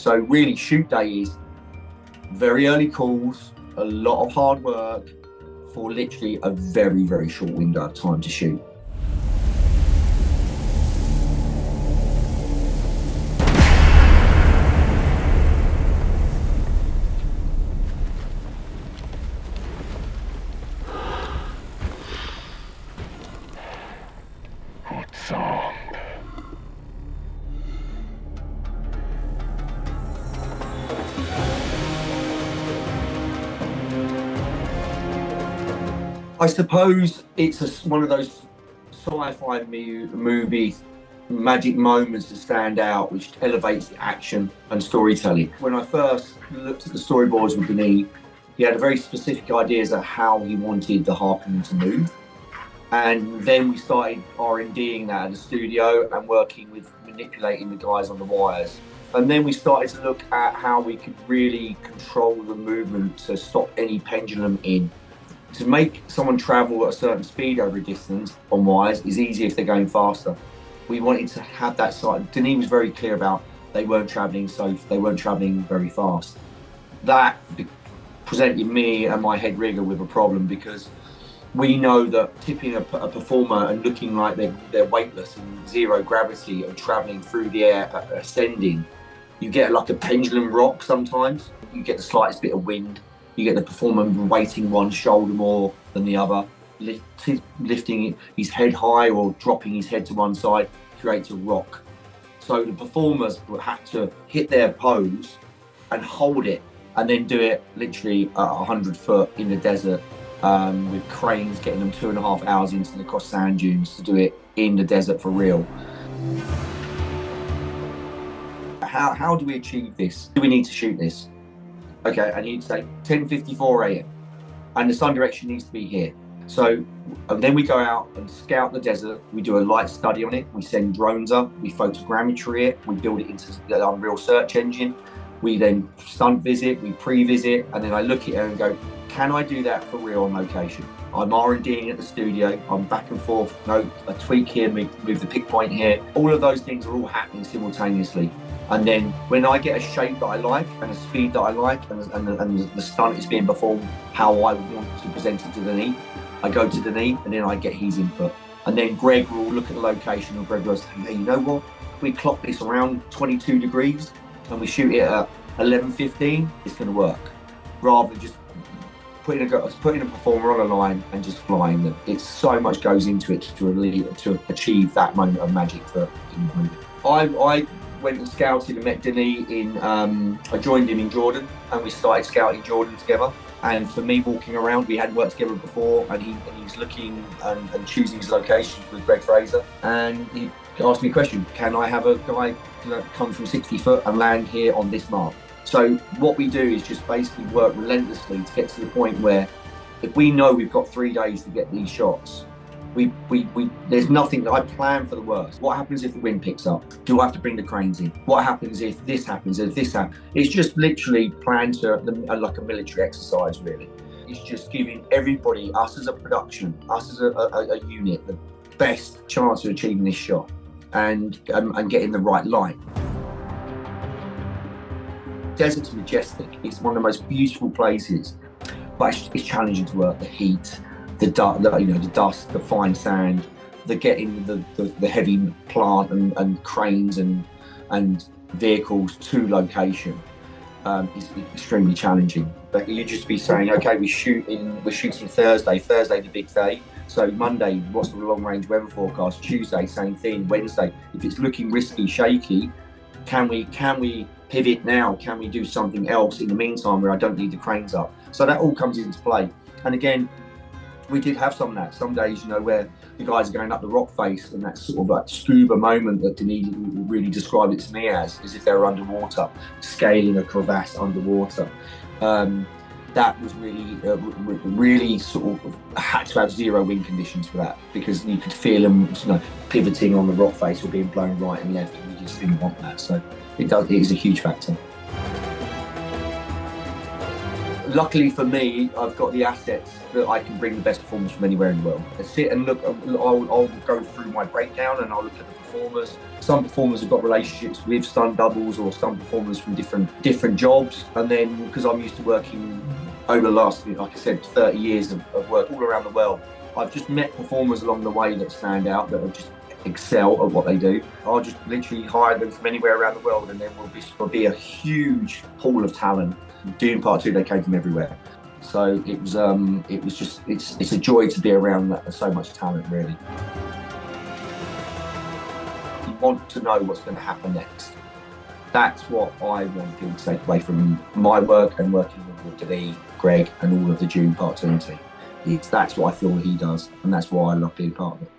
So really shoot day is very early calls, a lot of hard work for literally a very, very short window of time to shoot. I suppose it's one of those sci-fi movie magic moments that stand out, which elevates the action and storytelling. When I first looked at the storyboards with Denis, he had very specific ideas of how he wanted the Harpoon to move. And then we started R&Ding that at the studio and working with manipulating the guys on the wires. And then we started to look at how we could really control the movement to stop any pendulum in. To make someone travel at a certain speed over a distance on wires is easy if they're going faster. We wanted to have that side. Denis was very clear about they weren't traveling very fast. That presented me and my head rigger with a problem, because we know that tipping a performer and looking like they're weightless and zero gravity and traveling through the air, ascending, you get like a pendulum rock sometimes. You get the slightest bit of wind. You get the performer weighting one shoulder more than the other, lifting his head high or dropping his head to one side creates a rock. So the performers had to hit their pose and hold it, and then do it literally at 100 foot in the desert, with cranes getting them 2.5 hours into the cross sand dunes to do it in the desert for real. How do we achieve this? Do we need to shoot this? Okay, I need to say 10:54 a.m. and the sun direction needs to be here. So and then we go out and scout the desert. We do a light study on it. We send drones up. We photogrammetry it. We build it into the Unreal search engine. We then stunt visit. We pre-visit, and then I look at it and go, can I do that for real on location? I'm R&Ding at the studio. I'm back and forth. No, a tweak here, move the pick point here. All of those things are all happening simultaneously. And then when I get a shape that I like and a speed that I like and the stunt is being performed how I want to present it to Denis, I go to Denis and then I get his input. And then Greg will look at the location and Greg goes, hey, you know what? We clock this around 22 degrees and we shoot it at 11:15, it's going to work. Rather than just putting a performer on a line and just flying them. It's so much goes into it to achieve that moment of magic for the movie. I went and scouted and met Denis I joined him in Jordan and we started scouting Jordan together. And for me, walking around, we hadn't worked together before, and he's looking and choosing his locations with Greg Fraser. And he asked me a question, can I have a guy come from 60 foot and land here on this mark? So what we do is just basically work relentlessly to get to the point where if we know we've got 3 days to get these shots, there's nothing that I plan for the worst. What happens if the wind picks up? Do I have to bring the cranes in? What happens if this happens, if this happens? It's just literally planned to like a military exercise, really. It's just giving everybody, us as a production, us as a unit, the best chance of achieving this shot and getting the right light. Desert's majestic. It's one of the most beautiful places, but it's challenging to work. The heat, the dust, the fine sand, getting the heavy plant and cranes and vehicles to location is extremely challenging. But you just be saying, okay, we're shooting Thursday the big day. So Monday, what's the long range weather forecast? Tuesday, same thing. Wednesday, if it's looking risky, shaky, can we pivot now? Can we do something else in the meantime where I don't need the cranes up? So that all comes into play. And again, we did have some of that. Some days, where the guys are going up the rock face and that sort of like scuba moment that Denis really described it to me as if they were underwater, scaling a crevasse underwater. That was really sort of had to have zero wind conditions for that, because you could feel them, pivoting on the rock face or being blown right and left, and we just didn't want that. So it is a huge factor. Luckily for me, I've got the assets that I can bring the best performers from anywhere in the world. I sit and look, I'll go through my breakdown and I'll look at the performers. Some performers have got relationships with stunt doubles or stunt performers from different jobs. And then, because I'm used to working over the last, like I said, 30 years of work all around the world, I've just met performers along the way that stand out, that are just excel at what they do. I'll just literally hire them from anywhere around the world, and then will be a huge pool of talent. Dune Part 2, they came from everywhere. So it's a joy to be around so much talent, really. You want to know what's going to happen next. That's what I want people to take away from my work and working with Lee, Greg, and all of the Dune Part 2 team. That's what I feel he does, and that's why I love being part of it.